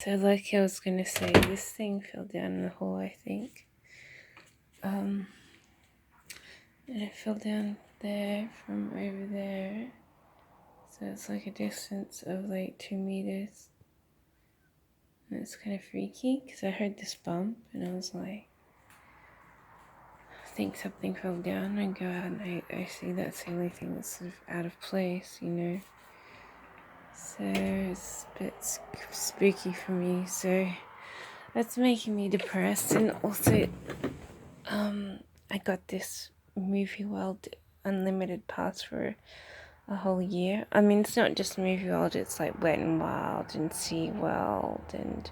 So like I was gonna say, this thing fell down the hole, I think. And it fell down there from over there. So it's like a distance of like 2 meters. And it's kind of freaky because I heard this bump and I was like, I think something fell down. I go out and I see that's the only thing that's sort of out of place, you know. So it's a bit spooky for me. So that's making me depressed. And also, I got this Movie World unlimited pass for a whole year. I mean, it's not just Movie World, it's like Wet n Wild and Sea World and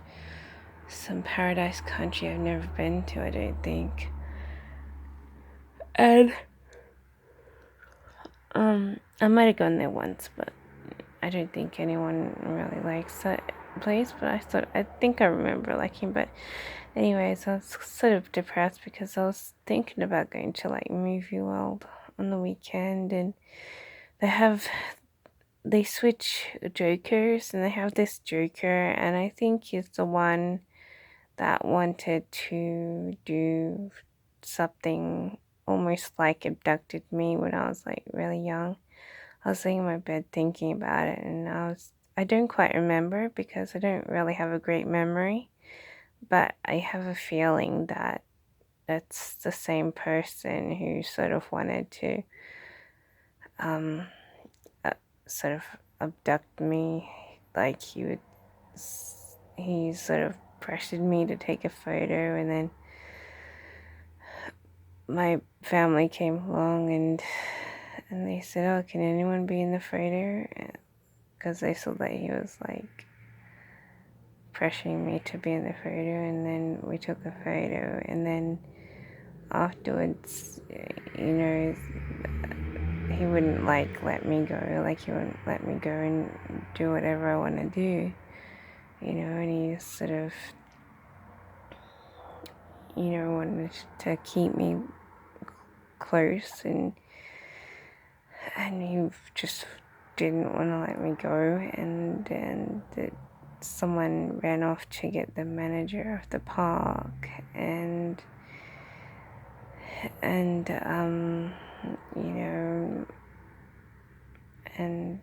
some paradise country I've never been to, I don't think. And I might have gone there once, but I don't think anyone really likes that place. But I think I remember liking. But anyways, I was sort of depressed because I was thinking about going to like Movie World on the weekend, and they switch jokers, and they have this joker, and I think he's the one that wanted to do something almost like abducted me when I was like really young. I was laying in my bed thinking about it, and I don't quite remember because I don't really have a great memory, but I have a feeling that that's the same person who sort of wanted to um sort of abduct me. Like he sort of pressured me to take a photo, and then my family came along and they said, "Oh, can anyone be in the freighter?" Because they saw that he was like pressuring me to be in the photo, and then we took a photo, and then afterwards, you know, he wouldn't like let me go, like he wouldn't let me go and do whatever I want to do, you know, and he sort of, you know, wanted to keep me close, and he just didn't want to let me go, and someone ran off to get the manager of the park, and you know, and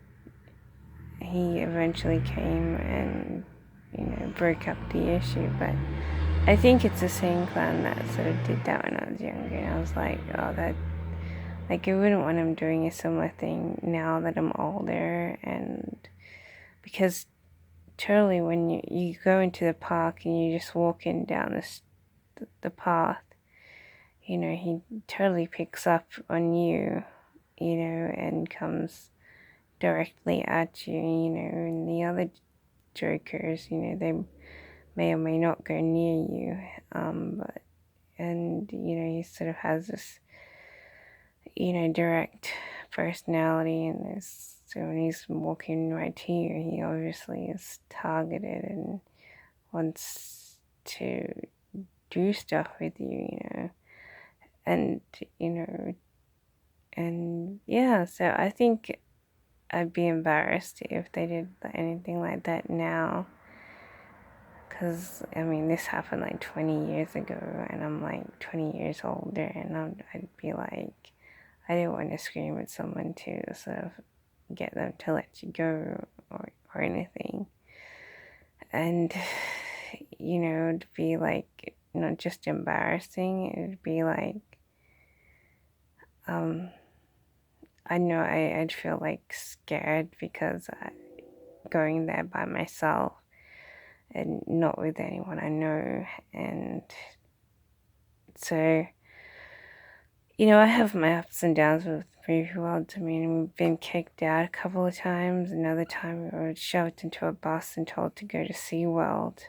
he eventually came and, you know, broke up the issue. But I think it's the same clown that sort of did that when I was younger, and I was like, oh, that, like, I wouldn't want him doing a similar thing now that I'm older. And because totally when you go into the park and you just walk in down the path, you know, he totally picks up on you, you know, and comes directly at you, you know, and the other jokers, you know, they may or may not go near you, but, and, you know, he sort of has this, you know, direct personality, and this, so when he's walking right to you, he obviously is targeted and wants to do stuff with you, you know, and, you know, and yeah, so I think I'd be embarrassed if they did anything like that now, because, I mean, this happened like 20 years ago, and I'm like 20 years older, and I'd be like, I didn't want to scream at someone to sort of get them to let you go or anything. And, you know, it'd be like not just embarrassing, it'd be like, I know I'd feel like scared because going there by myself and not with anyone I know. And so, you know, I have my ups and downs with Movie World. I mean, we've been kicked out a couple of times. Another time we were shoved into a bus and told to go to SeaWorld.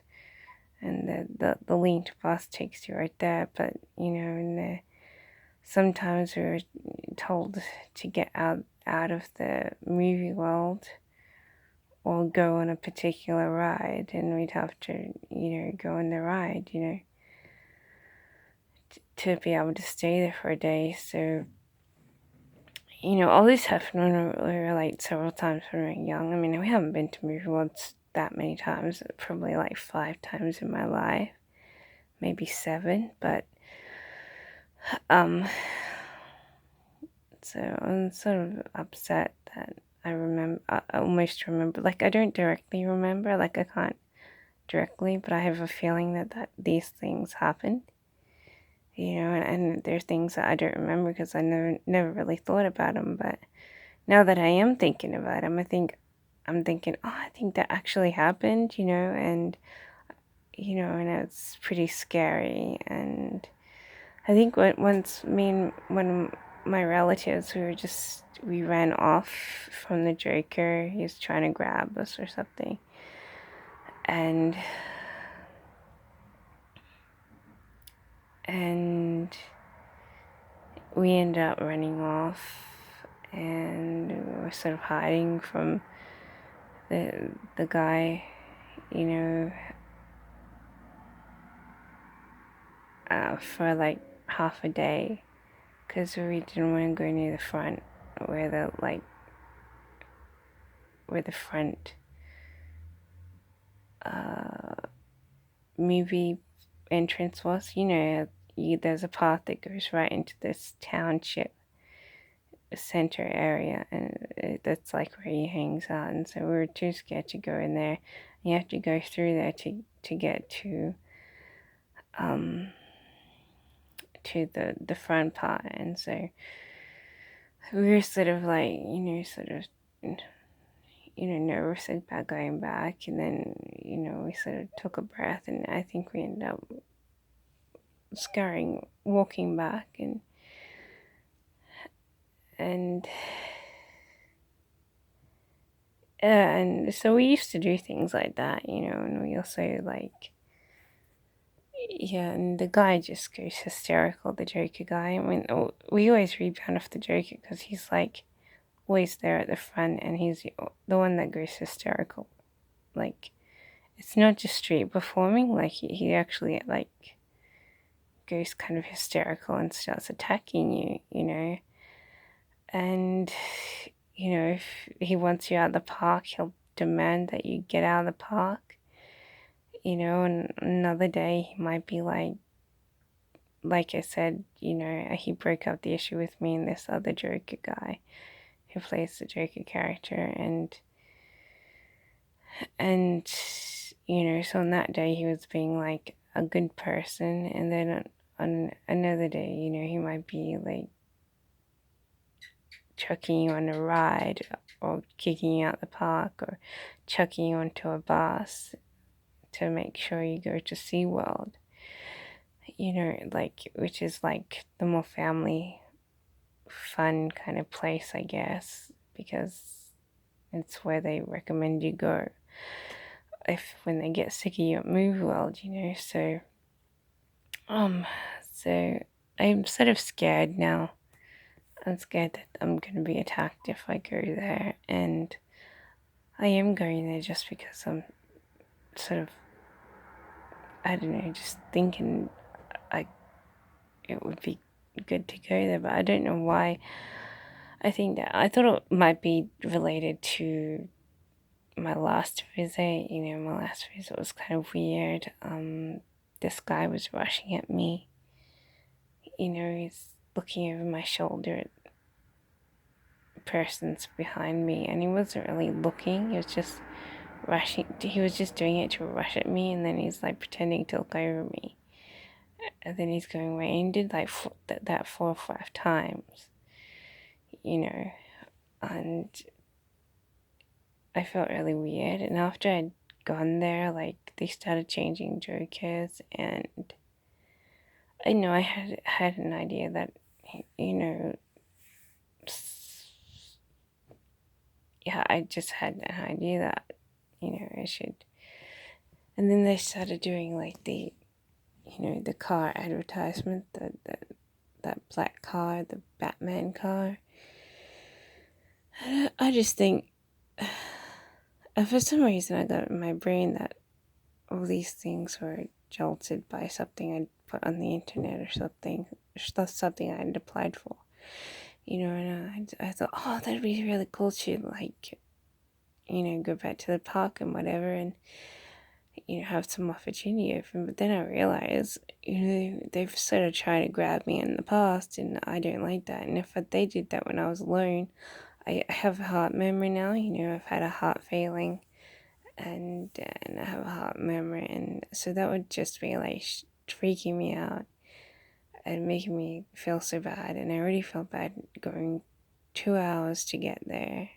And the linked bus takes you right there. But, you know, sometimes we were told to get out of the movie world or go on a particular ride, and we'd have to, you know, go on the ride, you know, to be able to stay there for a day. So, you know, all this happened when we were like several times when we were young. I mean, we haven't been to movie world that many times, probably like 5 times in my life, maybe 7, but so I'm sort of upset that I almost remember, like I don't directly remember, like I can't directly, but I have a feeling that these things happened, and there are things that I don't remember because I never really thought about them, but now that I am thinking about them, I'm thinking, oh, I think that actually happened, and it's pretty scary. And I think once me and one of my relatives, we ran off from the Joker. He was trying to grab us or something, and we ended up running off, and we were sort of hiding from the guy, you know, for like half a day, because we didn't want to go near the front where the front movie entrance was. There's a path that goes right into this township center area, and that's like where he hangs out. And so we were too scared to go in there. You have to go through there to get to the front part. And so we were sort of like, nervous about going back. And then, we sort of took a breath, and I think we ended up walking back. And and so we used to do things like that, and we also like, yeah, and the guy just goes hysterical, the Joker guy. I mean, we always rebound off the Joker because he's like always there at the front, and he's the one that goes hysterical. Like, it's not just street performing, like he actually like goes kind of hysterical and starts attacking you. And if he wants you out of the park, he'll demand that you get out of the park. And another day he might be like I said, he broke up the issue with me and this other Joker guy who plays the Joker character, and so on that day he was being like a good person, and then on another day, he might be like chucking you on a ride, or kicking you out the park, or chucking you onto a bus to make sure you go to SeaWorld, which is like the more family fun kind of place, I guess, because it's where they recommend you go when they get sick of you at Movie World, so I'm sort of scared now. I'm scared that I'm going to be attacked if I go there, and I am going there just because I'm sort of, I don't know, just thinking it would be good to go there, but I don't know why. I thought it might be related to my last visit. My last visit was kind of weird. This guy was rushing at me. He's looking over my shoulder at persons behind me, and he wasn't really looking. He was just rushing. He was just doing it to rush at me, and then he's like pretending to look over me, and then he's going away. And he did like that 4 or 5 times, and I felt really weird. And after I'd gone there, like they started changing jokers, and I had an idea that, yeah, I just had an idea that, I should. And then they started doing like the car advertisement, that black car, the Batman car. I just think, for some reason, I got in my brain that all these things were jolted by something I'd put on the internet or something I'd applied for. And I thought, oh, that'd be really cool to like go back to the park and whatever, and have some opportunity open. But then I realized, they've sort of tried to grab me in the past, and I don't like that. And if they did that when I was alone, I have a heart memory now. I've had a heart failing, and I have a heart memory, and so that would just be like freaking me out and making me feel so bad. And I already felt bad going 2 hours to get there,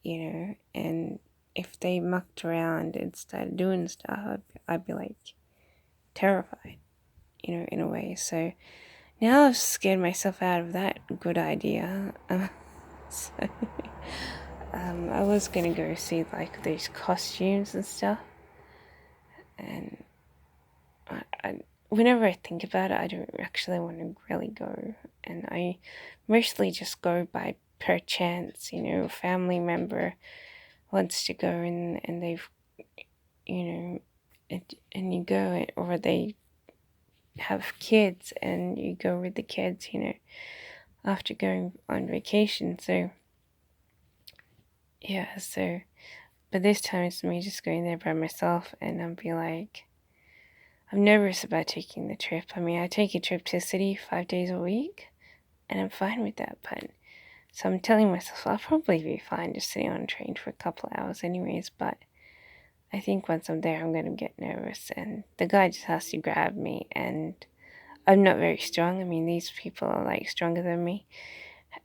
and if they mucked around and started doing stuff, I'd be like terrified, in a way. So now I've scared myself out of that good idea. So, I was gonna go see like these costumes and stuff, and whenever I think about it, I don't actually want to really go, and I mostly just go by per chance. A family member wants to go, and they've, and you go, or they have kids, and you go with the kids, after going on vacation. So, yeah, but this time it's me just going there by myself, and I'll be like, I'm nervous about taking the trip. I mean, I take a trip to the city 5 days a week, and I'm fine with that, but so I'm telling myself I'll probably be fine just sitting on a train for a couple of hours anyways, but I think once I'm there I'm going to get nervous, and the guy just has to grab me, and I'm not very strong. I mean, these people are like stronger than me,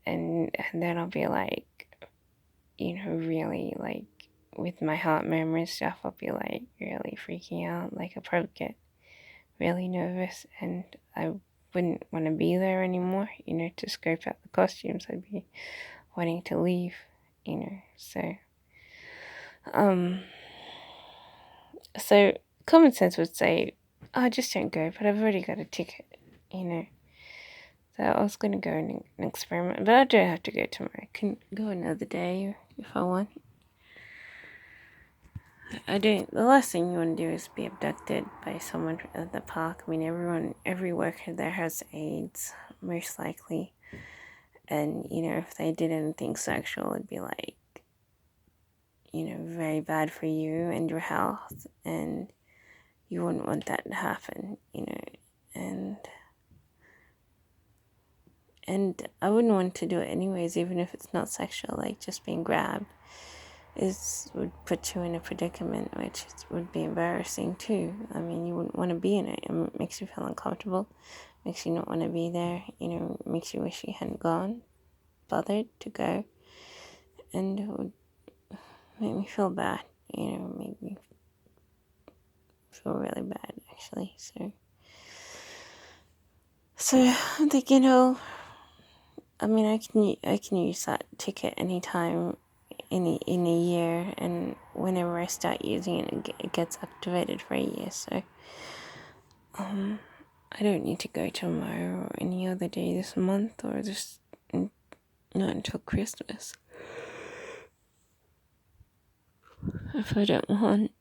and then I'll be like, really like with my heart memory and stuff, I'll be like really freaking out. Like I'll probably get really nervous, and I wouldn't want to be there anymore, to scope out the costumes. I'd be wanting to leave, so so common sense would say, oh, just don't go, but I've already got a ticket, so I was going to go and experiment, but I don't have to go tomorrow. I can go another day if I want. The last thing you want to do is be abducted by someone at the park. I mean, every worker there has AIDS, most likely. And, if they did anything sexual, it'd be like, very bad for you and your health. And you wouldn't want that to happen, and I wouldn't want to do it anyways, even if it's not sexual. Like just being grabbed would put you in a predicament, which would be embarrassing too. I mean, you wouldn't want to be in it. It makes you feel uncomfortable, makes you not want to be there, makes you wish you hadn't bothered to go, and it would make me feel bad, make me feel really bad actually. So I'm thinking, I mean, I can use that ticket anytime in a year, and whenever I start using it, it gets activated for a year. So I don't need to go tomorrow or any other day this month, or just not until Christmas if I don't want.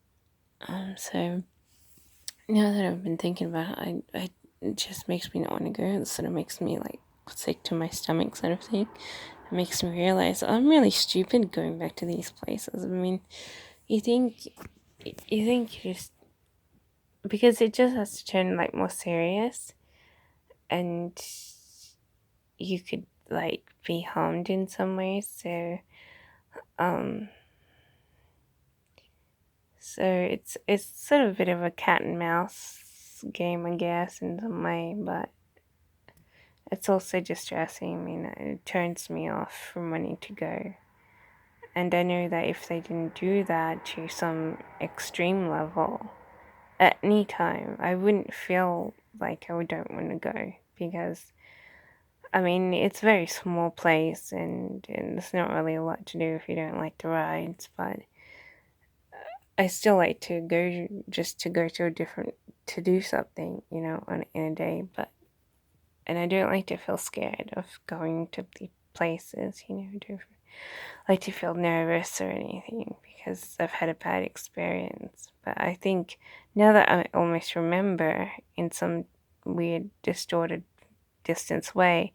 So now that I've been thinking about it, it just makes me not want to go. It sort of makes me like sick to my stomach, sort of thing. It makes me realize I'm really stupid going back to these places. I mean, you think you just, because it just has to turn like more serious, and you could like be harmed in some way. So it's sort of a bit of a cat and mouse game, I guess, in some way, but it's also distressing. I mean, it turns me off from wanting to go. And I know that if they didn't do that to some extreme level at any time, I wouldn't feel like I don't want to go, because I mean, it's a very small place, and there's not really a lot to do if you don't like the rides, but I still like to go, just to go to to do something, in a day, and I don't like to feel scared of going to the places, I don't like to feel nervous or anything, because I've had a bad experience. But I think now that I almost remember in some weird, distorted, distance way,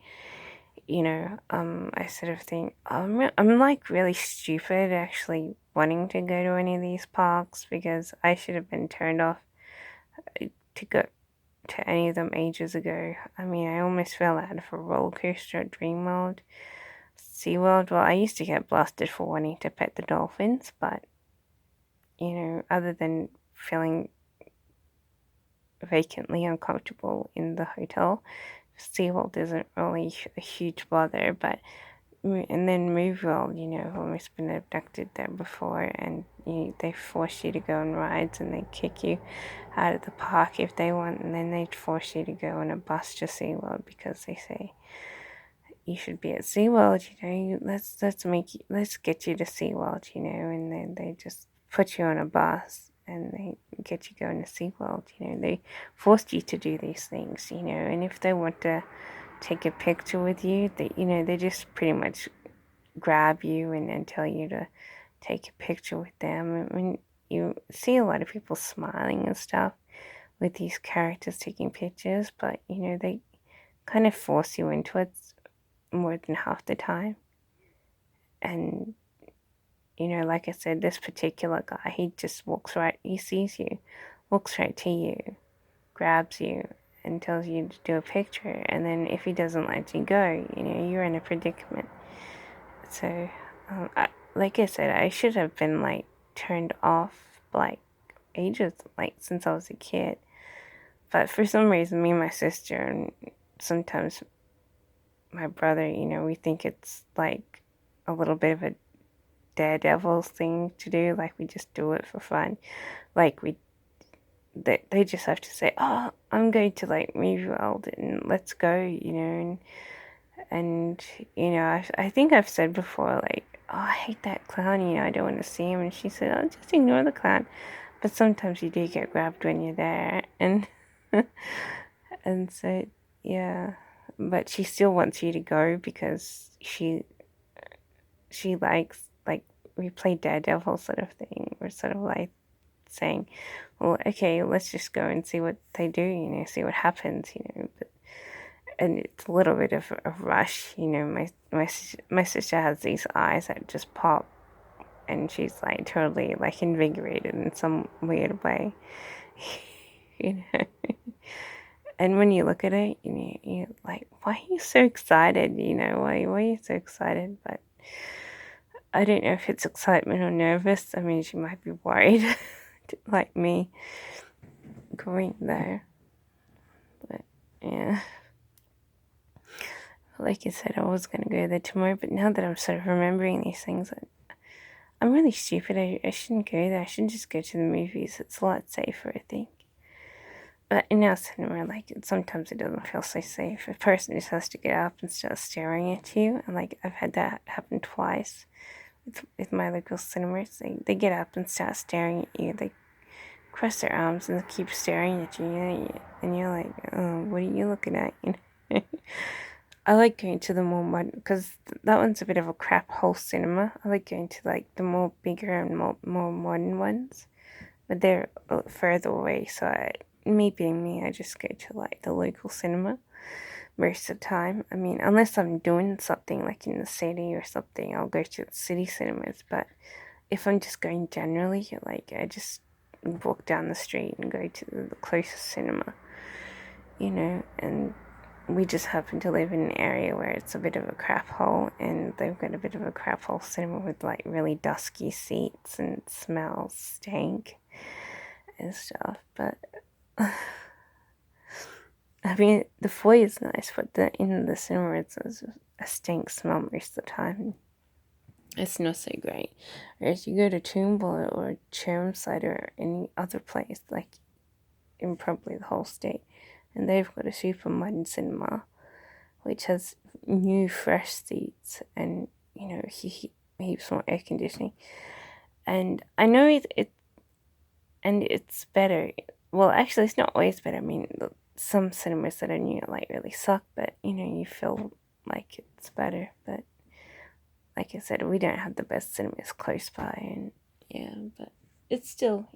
I sort of think I'm like really stupid actually wanting to go to any of these parks because I should have been turned off to go to any of them ages ago. I mean, I almost fell out of a roller coaster at Dreamworld. SeaWorld, well, I used to get blasted for wanting to pet the dolphins, but, other than feeling vacantly uncomfortable in the hotel, SeaWorld isn't really a huge bother, but and then MoveWorld, I've almost been abducted there before, and they force you to go on rides, and they kick you out of the park if they want, and then they force you to go on a bus to SeaWorld because they say you should be at SeaWorld, let's get you to SeaWorld, and then they just put you on a bus and they get you going to SeaWorld, they forced you to do these things, and if they want to take a picture with you, they just pretty much grab you and tell you to take a picture with them. I mean, you see a lot of people smiling and stuff with these characters taking pictures, but they kind of force you into it more than half the time. And like I said, this particular guy, he just he sees you, walks right to you, grabs you, and tells you to do a picture. And then if he doesn't let you go, you're in a predicament. So, like I said, I should have been like turned off like ages, like since I was a kid. But for some reason, me and my sister, and sometimes my brother, we think it's like a little bit of a daredevil thing to do. Like we just do it for fun. Like they just have to say, "Oh, I'm going to like Movie World and let's go," and I think I've said before, like, "Oh, I hate that clown. I don't want to see him." And she said, "Oh, just ignore the clown." But sometimes you do get grabbed when you're there, and and so yeah. But she still wants you to go because she likes, like, we play Daredevil sort of thing. We're sort of like saying, well, okay, let's just go and see what they do, see what happens, but, and it's a little bit of a rush, my sister has these eyes that just pop, and she's like totally like invigorated in some weird way, you know. And when you look at it, you're like, why are you so excited? Why are you so excited? But I don't know if it's excitement or nervous. I mean, she might be worried, like me, going there. But yeah, like I said, I was gonna go there tomorrow. But now that I'm sort of remembering these things, I'm really stupid. I shouldn't go there. I should just go to the movies. It's a lot safer, I think. But in our cinema, like, sometimes it doesn't feel so safe. A person just has to get up and start staring at you. And, like, I've had that happen twice with my local cinemas. They get up and start staring at you. They cross their arms and keep staring at you. And you're like, oh, what are you looking at? I like going to the more modern, because that one's a bit of a crap hole cinema. I like going to, like, the more bigger and more modern ones. But they're further away, so me being me, I just go to like the local cinema most of the time. I mean, unless I'm doing something like in the city or something, I'll go to the city cinemas. But if I'm just going generally, like, I just walk down the street and go to the closest cinema, and we just happen to live in an area where it's a bit of a crap hole, and they've got a bit of a crap hole cinema with like really dusky seats and it smells stank and stuff. But I mean, the foyer is nice, but in the cinema it's a stink smell most of the time. It's not so great. Whereas you go to Toowoomba or Chermside or any other place, like in probably the whole state, and they've got a super modern cinema, which has new fresh seats and heaps more air conditioning. And I know it's better. Well, actually, it's not always better. I mean, some cinemas that are new like really suck, but you feel like it's better. But like I said, we don't have the best cinemas close by, and yeah, but it's still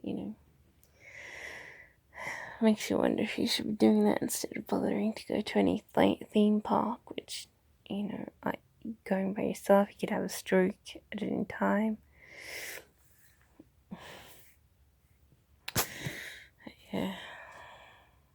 makes you wonder if you should be doing that instead of bothering to go to any theme park, which like going by yourself. You could have a stroke at any time.